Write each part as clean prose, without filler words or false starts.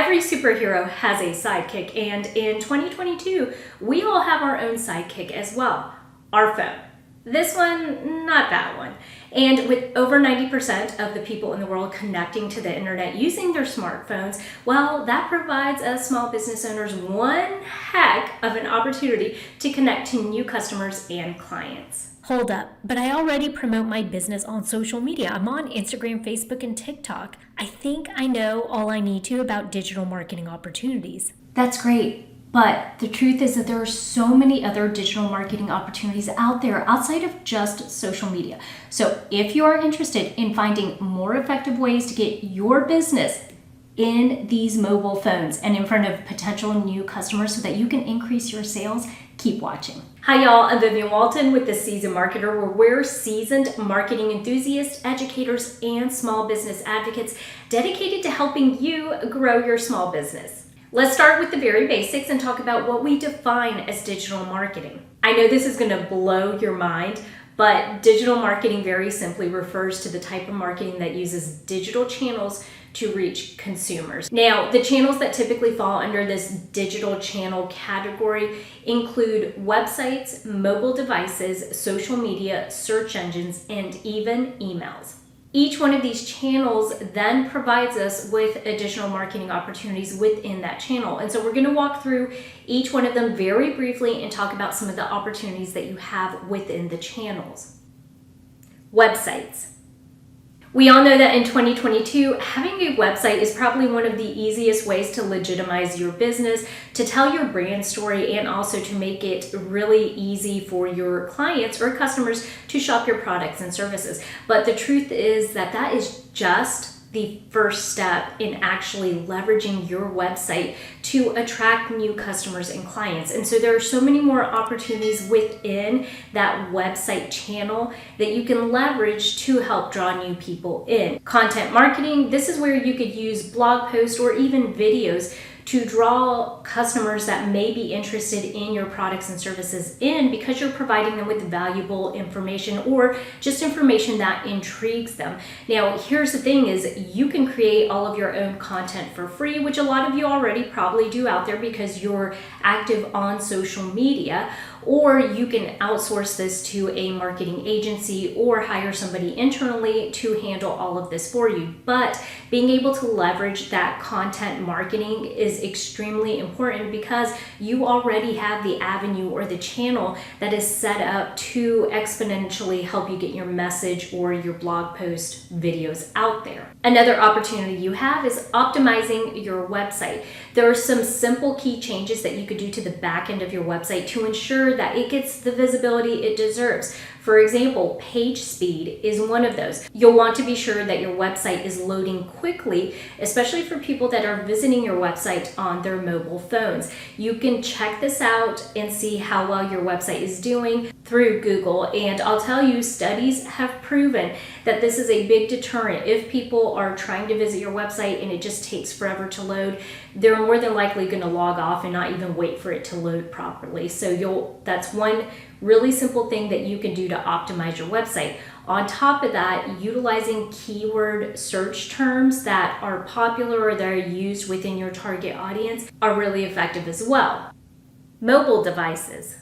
Every superhero has a sidekick, and in 2022, we all have our own sidekick as well, our phone. This one, not that one. And with over 90% of the people in the world connecting to the internet using their smartphones, well, that provides us small business owners one heck of an opportunity to connect to new customers and clients. Hold up, but I already promote my business on social media. I'm on Instagram, Facebook, and TikTok. I think I know all I need to about digital marketing opportunities. That's great. But the truth is that there are so many other digital marketing opportunities out there outside of just social media. So if you are interested in finding more effective ways to get your business in these mobile phones and in front of potential new customers so that you can increase your sales, keep watching. Hi y'all, I'm Vivian Walton with The Seasoned Marketer, where we're seasoned marketing enthusiasts, educators, and small business advocates dedicated to helping you grow your small business. Let's start with the very basics and talk about what we define as digital marketing. I know this is going to blow your mind, but digital marketing very simply refers to the type of marketing that uses digital channels to reach consumers. Now, the channels that typically fall under this digital channel category include websites, mobile devices, social media, search engines, and even emails. Each one of these channels then provides us with additional marketing opportunities within that channel. And so we're going to walk through each one of them very briefly and talk about some of the opportunities that you have within the channels. Websites. We all know that in 2022, having a website is probably one of the easiest ways to legitimize your business, to tell your brand story, and also to make it really easy for your clients or customers to shop your products and services. But the truth is that that is just the first step in actually leveraging your website to attract new customers and clients. And so there are so many more opportunities within that website channel that you can leverage to help draw new people in. Content marketing, this is where you could use blog posts or even videos to draw customers that may be interested in your products and services in, because you're providing them with valuable information or just information that intrigues them. Now, here's the thing is you can create all of your own content for free, which a lot of you already probably do out there because you're active on social media, or you can outsource this to a marketing agency or hire somebody internally to handle all of this for you. But being able to leverage that content marketing is extremely important because you already have the avenue or the channel that is set up to exponentially help you get your message or your blog post videos out there. Another opportunity you have is optimizing your website. There are some simple key changes that you could do to the back end of your website to ensure that it gets the visibility it deserves. For example, page speed is one of those. You'll want to be sure that your website is loading quickly, especially for people that are visiting your website on their mobile phones. You can check this out and see how well your website is doing through Google. And I'll tell you, studies have proven that this is a big deterrent. If people are trying to visit your website and it just takes forever to load, they're more than likely going to log off and not even wait for it to load properly. So that's one really simple thing that you can do to optimize your website. On top of that, utilizing keyword search terms that are popular or that are used within your target audience are really effective as well. Mobile devices.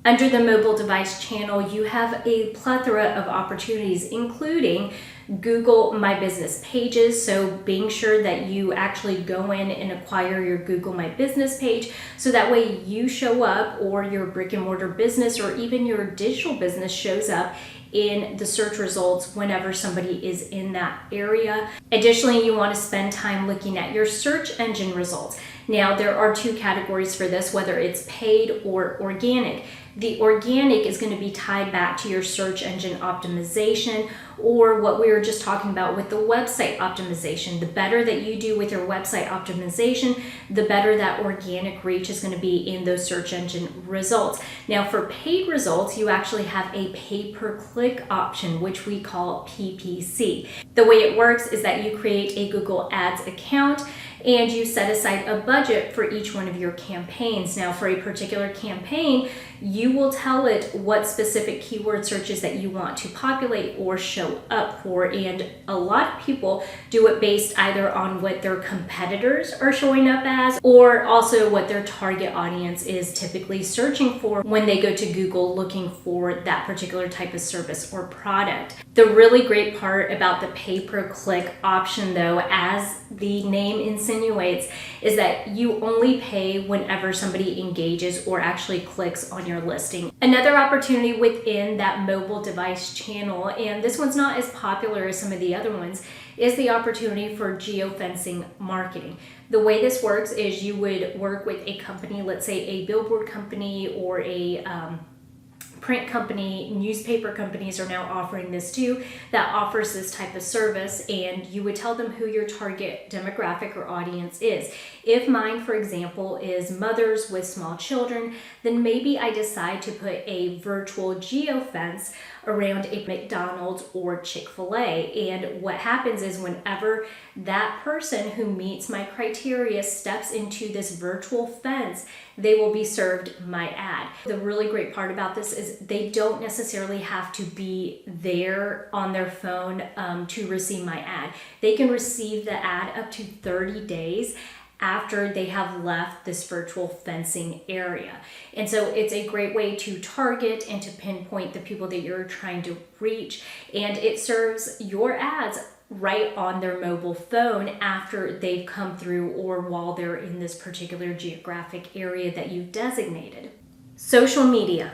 Under the mobile device channel, you have a plethora of opportunities, including Google My Business pages. So being sure that you actually go in and acquire your Google My Business page so that way you show up, or your brick and mortar business or even your digital business shows up in the search results whenever somebody is in that area. Additionally, you want to spend time looking at your search engine results. Now, there are two categories for this, whether it's paid or organic. The organic is going to be tied back to your search engine optimization, or what we were just talking about with the website optimization. The better that you do with your website optimization, the better that organic reach is going to be in those search engine results. Now, for paid results, you actually have a pay-per-click option, which we call PPC. The way it works is that you create a Google Ads account and you set aside a budget for each one of your campaigns. Now, for a particular campaign, you will tell it what specific keyword searches that you want to populate or show up for. And a lot of people do it based either on what their competitors are showing up as, or also what their target audience is typically searching for when they go to Google looking for that particular type of service or product. The really great part about the pay-per-click option, though, as the name insinuates, is that you only pay whenever somebody engages or actually clicks on your listing. Another opportunity within that mobile device channel, and this one's not as popular as some of the other ones, is the opportunity for geofencing marketing. The way this works is you would work with a company, let's say a billboard company or a print company. Newspaper companies are now offering this too, that offers this type of service, and you would tell them who your target demographic or audience is. If mine, for example, is mothers with small children, then maybe I decide to put a virtual geofence around a McDonald's or Chick-fil-A. And what happens is whenever that person who meets my criteria steps into this virtual fence, they will be served my ad. The really great part about this is they don't necessarily have to be there on their phone to receive my ad. They can receive the ad up to 30 days after they have left this virtual fencing area. And so it's a great way to target and to pinpoint the people that you're trying to reach, and it serves your ads right on their mobile phone after they've come through or while they're in this particular geographic area that you've designated. Social media.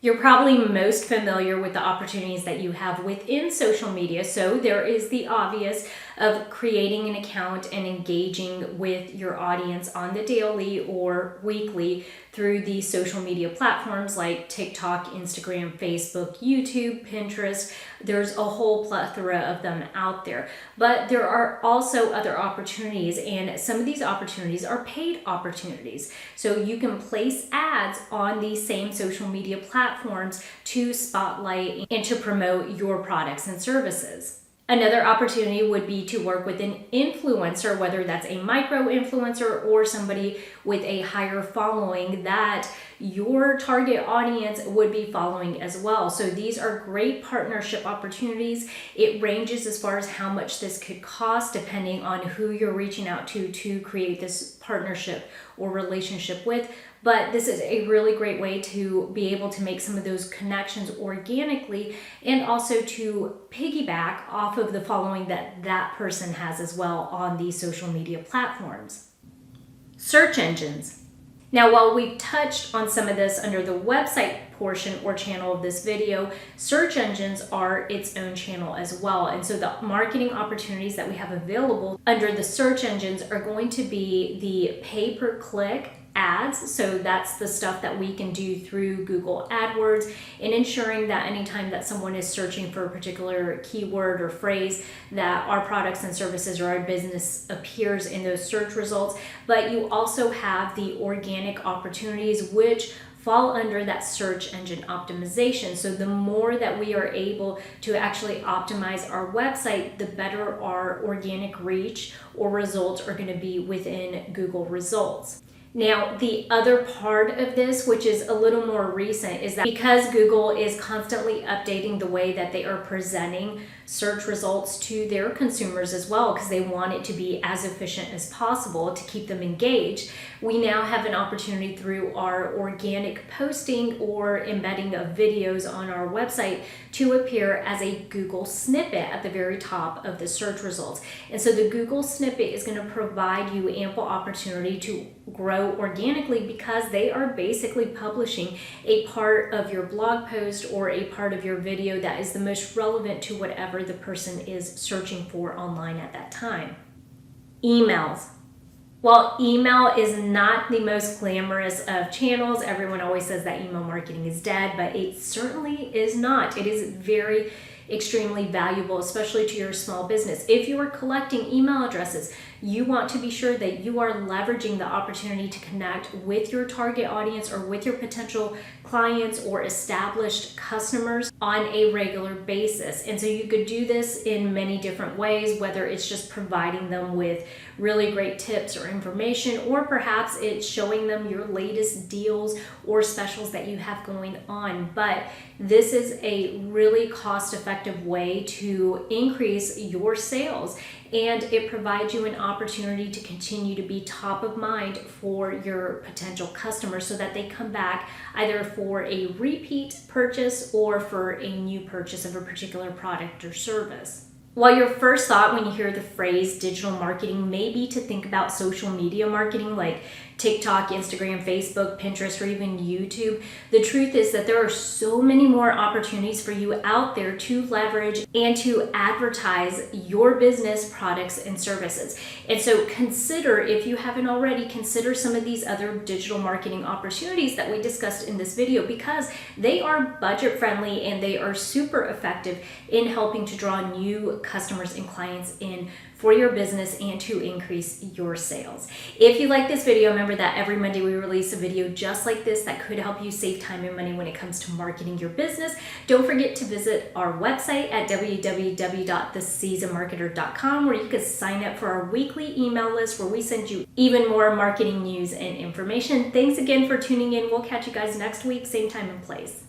You're probably most familiar with the opportunities that you have within social media. So there is the obvious of creating an account and engaging with your audience on the daily or weekly through the social media platforms like TikTok, Instagram, Facebook, YouTube, Pinterest. There's a whole plethora of them out there. But there are also other opportunities, and some of these opportunities are paid opportunities. So you can place ads on these same social media platforms to spotlight and to promote your products and services. Another opportunity would be to work with an influencer, whether that's a micro influencer or somebody with a higher following that your target audience would be following as well. So these are great partnership opportunities. It ranges as far as how much this could cost depending on who you're reaching out to create this partnership or relationship with. But this is a really great way to be able to make some of those connections organically and also to piggyback off of the following that that person has as well on these social media platforms. Search engines. Now, while we've touched on some of this under the website portion or channel of this video, search engines are its own channel as well. And so the marketing opportunities that we have available under the search engines are going to be the pay-per-click ads. So that's the stuff that we can do through Google AdWords, and ensuring that anytime that someone is searching for a particular keyword or phrase, that our products and services or our business appears in those search results. But you also have the organic opportunities, which fall under that search engine optimization. So the more that we are able to actually optimize our website, the better our organic reach or results are going to be within Google results. Now, the other part of this, which is a little more recent, is that because Google is constantly updating the way that they are presenting search results to their consumers as well, because they want it to be as efficient as possible to keep them engaged, we now have an opportunity through our organic posting or embedding of videos on our website to appear as a Google snippet at the very top of the search results. And so the Google snippet is going to provide you ample opportunity to grow organically, because they are basically publishing a part of your blog post or a part of your video that is the most relevant to whatever the person is searching for online at that time. Emails. While email is not the most glamorous of channels, everyone always says that email marketing is dead, but it certainly is not. It is very extremely valuable, especially to your small business. If you are collecting email addresses, you want to be sure that you are leveraging the opportunity to connect with your target audience or with your potential clients or established customers on a regular basis. And so you could do this in many different ways, whether it's just providing them with really great tips or information, or perhaps it's showing them your latest deals or specials that you have going on. But this is a really cost-effective way to increase your sales, and it provides you an opportunity to continue to be top of mind for your potential customers so that they come back either for a repeat purchase or for a new purchase of a particular product or service. While your first thought when you hear the phrase digital marketing may be to think about social media marketing like TikTok, Instagram, Facebook, Pinterest, or even YouTube, the truth is that there are so many more opportunities for you out there to leverage and to advertise your business products and services. And so consider, if you haven't already, consider some of these other digital marketing opportunities that we discussed in this video, because they are budget friendly and they are super effective in helping to draw new customers and clients in for your business and to increase your sales. If you like this video, remember that every Monday we release a video just like this that could help you save time and money when it comes to marketing your business. Don't forget to visit our website at www.theseasonedmarketer.com, where you can sign up for our weekly email list where we send you even more marketing news and information. Thanks again for tuning in. We'll catch you guys next week, same time and place.